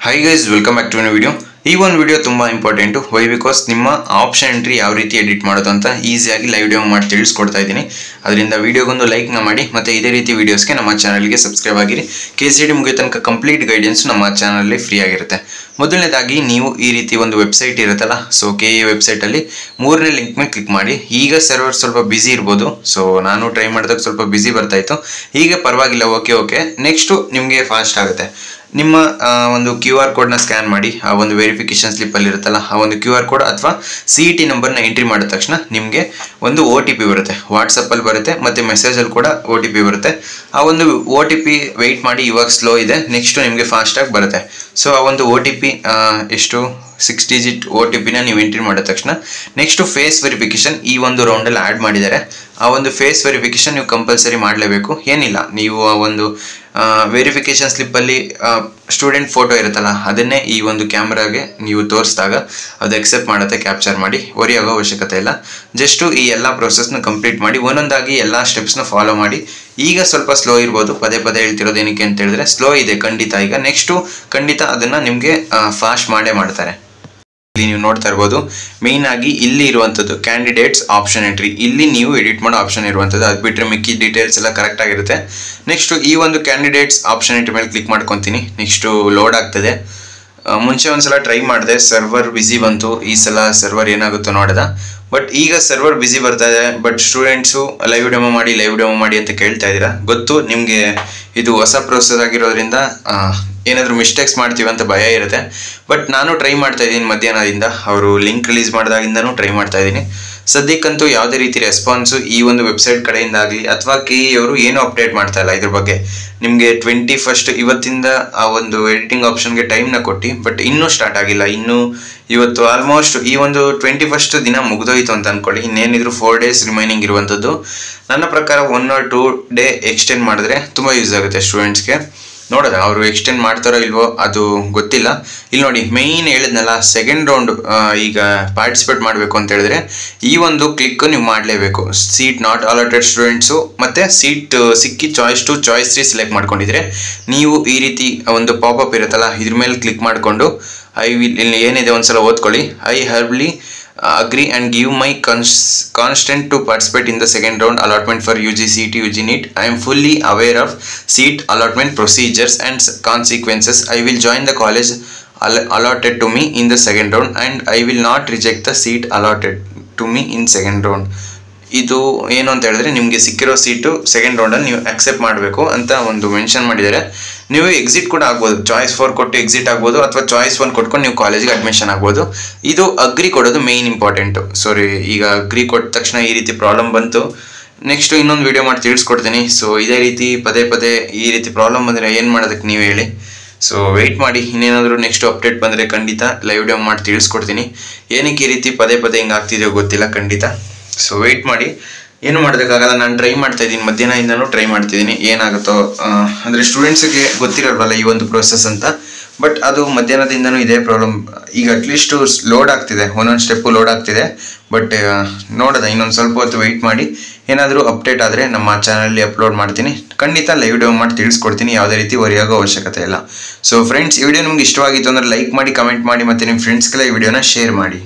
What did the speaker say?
Hi guys, welcome back to a new video. ಈ ಒಂದು video ತುಂಬಾ ಇಂಪಾರ್ಟೆಂಟ್. ವೈ ಬಿಕಾಸ್ ನಿಮ್ಮ ಆಪ್ಷನ್ ಎಂಟ್ರಿ ಯಾವ ರೀತಿ ಎಡಿಟ್ ಮಾಡೋದು ಅಂತ ಈಸಿಯಾಗಿ ಲೈವ್ ಡೆಮೋ ಮಾಡಿ ತಿಳಿಸ್ಕೊಡ್ತಾ ಇದ್ದೀನಿ. ಅದರಿಂದ ವಿಡಿಯೋಗೊಂದು ಲೈಕ್ನ ಮಾಡಿ ಮತ್ತೆ ಇದೇ ರೀತಿ ವಿಡಿಯೋಸ್ಗೆ ನಮ್ಮ ಚಾನಲ್ಗೆ ಸಬ್ಸ್ಕ್ರೈಬ್ ಆಗಿರಿ. KCD ಮುಗಿಯೋ ತನಕ ಕಂಪ್ಲೀಟ್ ಗೈಡೆನ್ಸ್ ನಮ್ಮ ಚಾನಲಲ್ಲಿ ಫ್ರೀ ಆಗಿರುತ್ತೆ. ಮೊದಲನೇದಾಗಿ ನೀವು ಈ ರೀತಿ ಒಂದು ವೆಬ್ಸೈಟ್ ಇರುತ್ತಲ್ಲ, ಸೊ KE ವೆಬ್ಸೈಟಲ್ಲಿ ಮೂರನೇ ಲಿಂಕ್ ಮೇಲೆ ಕ್ಲಿಕ್ ಮಾಡಿ. ಈಗ ಸರ್ವರ್ ಸ್ವಲ್ಪ ಬಿಸಿ ಇರ್ಬೋದು, ಸೊ ನಾನು ಟ್ರೈ ಮಾಡಿದಾಗ ಸ್ವಲ್ಪ ಬಿಸಿ ಬರ್ತಾ ಇತ್ತು. ಈಗ ಪರವಾಗಿಲ್ಲ, ಓಕೆ. ನೆಕ್ಸ್ಟು ನಿಮಗೆ ಫಾಸ್ಟ್ ಆಗುತ್ತೆ. ನಿಮ್ಮ ಒಂದು QR ಕೋಡ್ನ ಸ್ಕ್ಯಾನ್ ಮಾಡಿ ಆ ಒಂದು ವೆರಿಫಿಕೇಶನ್ ಸ್ಲಿಪ್ಪಲ್ಲಿ ಇರುತ್ತಲ್ಲ, ಆ ಒಂದು QR ಕೋಡ್ ಅಥವಾ CET ನಂಬರ್ನ ಎಂಟ್ರಿ ಮಾಡಿದ ತಕ್ಷಣ ನಿಮಗೆ ಒಂದು OTP ಬರುತ್ತೆ. ವಾಟ್ಸಪ್ಪಲ್ಲಿ ಬರುತ್ತೆ ಮತ್ತು ಮೆಸೇಜಲ್ಲಿ ಕೂಡ OTP ಬರುತ್ತೆ. ಆ ಒಂದು OTP ವೆಯ್ಟ್ ಮಾಡಿ, ಇವಾಗ ಸ್ಲೋ ಇದೆ, ನೆಕ್ಸ್ಟು ನಿಮಗೆ ಫಾಸ್ಟಾಗಿ ಬರುತ್ತೆ. ಸೊ ಆ ಒಂದು OTP ಎಷ್ಟು 6 ಡಿಜಿಟ್ OTPನ ನೀವು ಎಂಟ್ರಿ ಮಾಡಿದ ತಕ್ಷಣ ನೆಕ್ಸ್ಟು ಫೇಸ್ ವೆರಿಫಿಕೇಶನ್ ಈ ಒಂದು ರೌಂಡಲ್ಲಿ ಆ್ಯಡ್ ಮಾಡಿದ್ದಾರೆ. ಆ ಒಂದು ಫೇಸ್ ವೆರಿಫಿಕೇಶನ್ ನೀವು ಕಂಪಲ್ಸರಿ ಮಾಡಲೇಬೇಕು. ಏನಿಲ್ಲ, ನೀವು ಆ ಒಂದು ವೆರಿಫಿಕೇಶನ್ ಸ್ಲಿಪ್ಪಲ್ಲಿ ಸ್ಟೂಡೆಂಟ್ ಫೋಟೋ ಇರುತ್ತಲ್ಲ, ಅದನ್ನೇ ಈ ಒಂದು ಕ್ಯಾಮ್ರಾಗೆ ನೀವು ತೋರಿಸಿದಾಗ ಅದು ಅಕ್ಸೆಪ್ಟ್ ಮಾಡುತ್ತೆ. ಕ್ಯಾಪ್ಚರ್ ಮಾಡಿ, ವರಿ ಆಗೋ ಅವಶ್ಯಕತೆ ಇಲ್ಲ. ಜಸ್ಟು ಈ ಎಲ್ಲ ಪ್ರೊಸೆಸ್ನ ಕಂಪ್ಲೀಟ್ ಮಾಡಿ, ಒಂದೊಂದಾಗಿ ಎಲ್ಲ ಸ್ಟೆಪ್ಸ್ನ ಫಾಲೋ ಮಾಡಿ. ಈಗ ಸ್ವಲ್ಪ ಸ್ಲೋ ಇರ್ಬೋದು, ಪದೇ ಹೇಳ್ತಿರೋದು ಏನಕ್ಕೆ ಅಂತ ಹೇಳಿದ್ರೆ ಸ್ಲೋ ಇದೆ ಖಂಡಿತ. ಈಗ ನೆಕ್ಸ್ಟು ಖಂಡಿತ ಅದನ್ನು ನಿಮಗೆ ಫಾಸ್ಟ್ ಮಾಡ್ತಾರೆ. ಇಲ್ಲಿ ನೀವು ನೋಡ್ತಾ ಇರ್ಬೋದು, ಮೇಯ್ನ್ ಆಗಿ ಇಲ್ಲಿ ಇರುವಂಥದ್ದು ಕ್ಯಾಂಡಿಡೇಟ್ಸ್ ಆಪ್ಷನ್ ಎಂಟ್ರಿ, ಇಲ್ಲಿ ನೀವು ಎಡಿಟ್ ಮಾಡೋ ಆಪ್ಷನ್ ಇರುವಂಥದ್ದು. ಅದು ಬಿಟ್ಟರೆ ಮಿಕ್ಕಿ ಡೀಟೇಲ್ಸ್ ಎಲ್ಲ ಕರೆಕ್ಟ್ ಆಗಿರುತ್ತೆ. ನೆಕ್ಸ್ಟು ಈ ಒಂದು ಕ್ಯಾಂಡಿಡೇಟ್ಸ್ ಆಪ್ಷನ್ ಎಂಟ್ರಿ ಮೇಲೆ ಕ್ಲಿಕ್ ಮಾಡ್ಕೊತೀನಿ. ನೆಕ್ಸ್ಟು ಲೋಡ್ ಆಗ್ತದೆ. ಮುಂಚೆ ಒಂದ್ಸಲ ಟ್ರೈ ಮಾಡಿದೆ, ಸರ್ವರ್ ಬಿಸಿ ಬಂತು. ಈ ಸಲ ಸರ್ವರ್ ಏನಾಗುತ್ತೋ ನೋಡಿದ, ಬಟ್ ಈಗ ಸರ್ವರ್ ಬಿಸಿ ಬರ್ತಾ ಇದೆ. ಬಟ್ ಸ್ಟೂಡೆಂಟ್ಸು ಲೈವ್ ಡೆಮೋ ಮಾಡಿ ಅಂತ ಕೇಳ್ತಾ ಇದ್ದೀರಾ. ಗೊತ್ತು ನಿಮಗೆ ಇದು ಹೊಸ ಪ್ರೋಸೆಸ್ ಆಗಿರೋದ್ರಿಂದ ಏನಾದರೂ ಮಿಸ್ಟೇಕ್ಸ್ ಮಾಡ್ತೀವಿ ಅಂತ ಭಯ ಇರುತ್ತೆ. ಬಟ್ ನಾನು ಟ್ರೈ ಮಾಡ್ತಾ ಇದ್ದೀನಿ ಮಧ್ಯಾಹ್ನದಿಂದ, ಅವರು ಲಿಂಕ್ ರಿಲೀಸ್ ಮಾಡಿದಾಗಿಂದನೂ ಟ್ರೈ ಮಾಡ್ತಾ ಇದ್ದೀನಿ. ಸದ್ಯಕ್ಕಂತೂ ಯಾವುದೇ ರೀತಿ ರೆಸ್ಪಾನ್ಸು ಈ ಒಂದು ವೆಬ್ಸೈಟ್ ಕಡೆಯಿಂದ ಆಗಲಿ ಅಥವಾ KE ಅವರು ಏನೂ ಅಪ್ಡೇಟ್ ಮಾಡ್ತಾ ಇಲ್ಲ ಇದ್ರ ಬಗ್ಗೆ. ನಿಮಗೆ 21st ಇವತ್ತಿಂದ ಆ ಒಂದು ಎಡಿಟಿಂಗ್ ಆಪ್ಷನ್ಗೆ ಟೈಮ್ನ ಕೊಟ್ಟು, ಬಟ್ ಇನ್ನೂ ಸ್ಟಾರ್ಟ್ ಆಗಿಲ್ಲ. ಇನ್ನೂ ಇವತ್ತು ಆಲ್ಮೋಸ್ಟ್ ಈ ಒಂದು 21st ದಿನ ಮುಗಿದೋಯ್ತು ಅಂತ ಅಂದ್ಕೊಳ್ಳಿ. ಇನ್ನೇನಿದ್ರು 4 ಡೇಸ್ ರಿಮೈನಿಂಗ್ ಇರುವಂಥದ್ದು. ನನ್ನ ಪ್ರಕಾರ 1 or 2 ಡೇ ಎಕ್ಸ್ಟೆಂಡ್ ಮಾಡಿದ್ರೆ ತುಂಬ ಯೂಸ್ ಆಗುತ್ತೆ ಸ್ಟೂಡೆಂಟ್ಸ್ಗೆ. ನೋಡೋದ ಅವರು ಎಕ್ಸ್ಟೆಂಡ್ ಮಾಡ್ತಾರೋ ಇಲ್ವೋ ಅದು ಗೊತ್ತಿಲ್ಲ. ಇಲ್ಲಿ ನೋಡಿ, ಮೇಯ್ನ್ ಹೇಳಿದ್ನಲ್ಲ, ಸೆಕೆಂಡ್ ರೌಂಡ್ ಈಗ ಪಾರ್ಟಿಸಿಪೇಟ್ ಮಾಡಬೇಕು ಅಂತ ಹೇಳಿದ್ರೆ ಈ ಒಂದು ಕ್ಲಿಕ್ ನೀವು ಮಾಡಲೇಬೇಕು. ಸೀಟ್ ನಾಟ್ ಅಲಾಟೆಡ್ ಸ್ಟೂಡೆಂಟ್ಸು ಮತ್ತು ಸೀಟ್ ಸಿಕ್ಕಿ ಚಾಯ್ಸ್ 2 ಚಾಯ್ಸ್ 3 ಸೆಲೆಕ್ಟ್ ಮಾಡ್ಕೊಂಡಿದ್ರೆ ನೀವು ಈ ರೀತಿ ಒಂದು ಪಾಪಪ್ ಇರುತ್ತಲ್ಲ, ಇದ್ರ ಮೇಲೆ ಕ್ಲಿಕ್ ಮಾಡಿಕೊಂಡು ಇಲ್ಲಿ ಏನಿದೆ ಒಂದ್ಸಲ ಓದ್ಕೊಳ್ಳಿ. I hereby agree and give my consent to participate in the second round allotment for UG CET UG NEET. I am fully aware of seat allotment procedures and consequences. I will join the college allotted to me in the second round and I will not reject the seat allotted to me in second round. ಇದು ಏನು ಅಂತ ಹೇಳಿದ್ರೆ, ನಿಮಗೆ ಸಿಕ್ಕಿರೋ seat second ರೌಂಡಲ್ಲಿ ನೀವು accept ಮಾಡಬೇಕು ಅಂತ ಒಂದು ಮೆನ್ಷನ್ ಮಾಡಿದ್ದಾರೆ. ನೀವು ಎಕ್ಸಿಟ್ ಕೂಡ ಆಗ್ಬೋದು, ಚಾಯ್ಸ್ 4 ಕೊಟ್ಟು ಎಕ್ಸಿಟ್ ಆಗ್ಬೋದು, ಅಥವಾ ಚಾಯ್ಸ್ 1 ಕೊಟ್ಕೊಂಡು ನೀವು ಕಾಲೇಜಿಗೆ ಅಡ್ಮಿಷನ್ ಆಗ್ಬೋದು. ಇದು ಅಗ್ರಿ ಕೊಡೋದು ಮೇಯ್ನ್ ಇಂಪಾರ್ಟೆಂಟು. ಈಗ ಅಗ್ರಿ ಕೊಟ್ಟ ತಕ್ಷಣ ಈ ರೀತಿ ಪ್ರಾಬ್ಲಮ್ ಬಂತು. ನೆಕ್ಸ್ಟು ಇನ್ನೊಂದು ವಿಡಿಯೋ ಮಾಡಿ ತಿಳಿಸ್ಕೊಡ್ತೀನಿ. ಸೊ ಇದೇ ರೀತಿ ಪದೇ ಈ ರೀತಿ ಪ್ರಾಬ್ಲಮ್ ಬಂದರೆ ಏನು ಮಾಡೋದಕ್ಕೆ ನೀವು ಹೇಳಿ. ಸೊ ವೆಯ್ಟ್ ಮಾಡಿ, ಇನ್ನೇನಾದರೂ ನೆಕ್ಸ್ಟ್ ಅಪ್ಡೇಟ್ ಬಂದರೆ ಖಂಡಿತ ಲೈವ್ ಡೆಮೋ ಮಾಡಿ ತಿಳಿಸ್ಕೊಡ್ತೀನಿ. ಏನಕ್ಕೆ ಈ ರೀತಿ ಪದೇ ಹಿಂಗೆ ಆಗ್ತಿದೆಯೋ ಗೊತ್ತಿಲ್ಲ ಖಂಡಿತ. ಸೊ ವೆಯ್ಟ್ ಮಾಡಿ, ಏನು ಮಾಡೋದಕ್ಕಾಗಲ್ಲ. ನಾನು ಟ್ರೈ ಮಾಡ್ತಾ ಇದ್ದೀನಿ, ಮಧ್ಯಾಹ್ನದಿಂದನೂ ಟ್ರೈ ಮಾಡ್ತಿದ್ದೀನಿ. ಏನಾಗುತ್ತೋ ಅಂದರೆ ಸ್ಟೂಡೆಂಟ್ಸಿಗೆ ಗೊತ್ತಿರೋಲ್ವಲ್ಲ ಈ ಒಂದು ಪ್ರೋಸೆಸ್ ಅಂತ. ಬಟ್ ಅದು ಮಧ್ಯಾಹ್ನದಿಂದನೂ ಇದೇ ಪ್ರಾಬ್ಲಮ್. ಈಗ ಅಟ್ಲೀಸ್ಟು ಲೋಡ್ ಆಗ್ತಿದೆ, ಒಂದೊಂದು ಸ್ಟೆಪ್ಪು ಲೋಡ್ ಆಗ್ತಿದೆ. ಬಟ್ ನೋಡೋದ, ಇನ್ನೊಂದು ಸ್ವಲ್ಪ ಹೊತ್ತು ವೆಯ್ಟ್ ಮಾಡಿ, ಏನಾದರೂ ಅಪ್ಡೇಟ್ ಆದರೆ ನಮ್ಮ ಚಾನಲಲ್ಲಿ ಅಪ್ಲೋಡ್ ಮಾಡ್ತೀನಿ. ಖಂಡಿತ ಲೈವ್ ಡೆಮೋ ಮಾಡಿ ತಿಳಿಸ್ಕೊಡ್ತೀನಿ, ಯಾವುದೇ ರೀತಿ ವರಿಯಾಗೋ ಅವಶ್ಯಕತೆ ಇಲ್ಲ. ಸೊ ಫ್ರೆಂಡ್ಸ್, ಈ ವಿಡಿಯೋ ನಿಮ್ಗೆ ಇಷ್ಟವಾಗಿತ್ತು ಅಂದರೆ ಲೈಕ್ ಮಾಡಿ, ಕಮೆಂಟ್ ಮಾಡಿ, ಮತ್ತು ನಿಮ್ಮ ಫ್ರೆಂಡ್ಸ್ಗೆಲ್ಲ ಈ ವಿಡಿಯೋನ ಶೇರ್ ಮಾಡಿ.